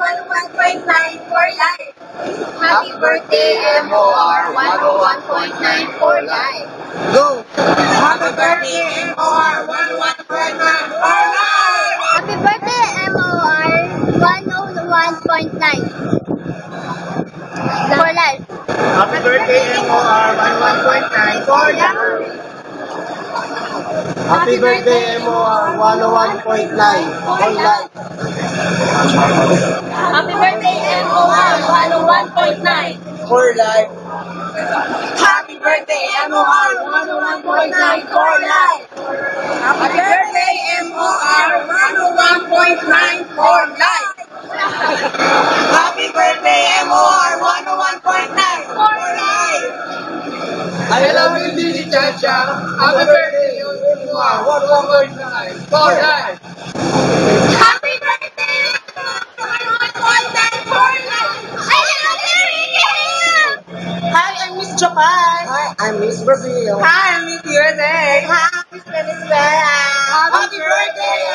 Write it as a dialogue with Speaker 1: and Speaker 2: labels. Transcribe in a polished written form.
Speaker 1: 101.9 for life. Happy birthday, MOR 101.9 for life.
Speaker 2: Go!
Speaker 1: Happy birthday, MOR 101.9 for life.
Speaker 3: Happy birthday, MOR 101.9 for life.
Speaker 2: Happy birthday, MOR 101.9 for life. Happy birthday, MOR 101.9 for life.
Speaker 1: Happy birthday, MOR 101.9
Speaker 2: For life.
Speaker 1: Happy birthday, MOR 101.9 for life. Happy birthday, MOR 101.9 for life. Happy birthday, MOR 101.9 for life.
Speaker 2: I love you, Didi Chacha. Happy birthday, MOR 101.9 for life.
Speaker 1: Happy birthday, MOR 101.9 for life. I love you, Ricky.
Speaker 2: Hi, I'm Miss Japan. Hi, I'm Miss Brazil.
Speaker 1: Hi, I'm Miss USA. Hi, I'm Miss Venezuela.
Speaker 2: Happy birthday,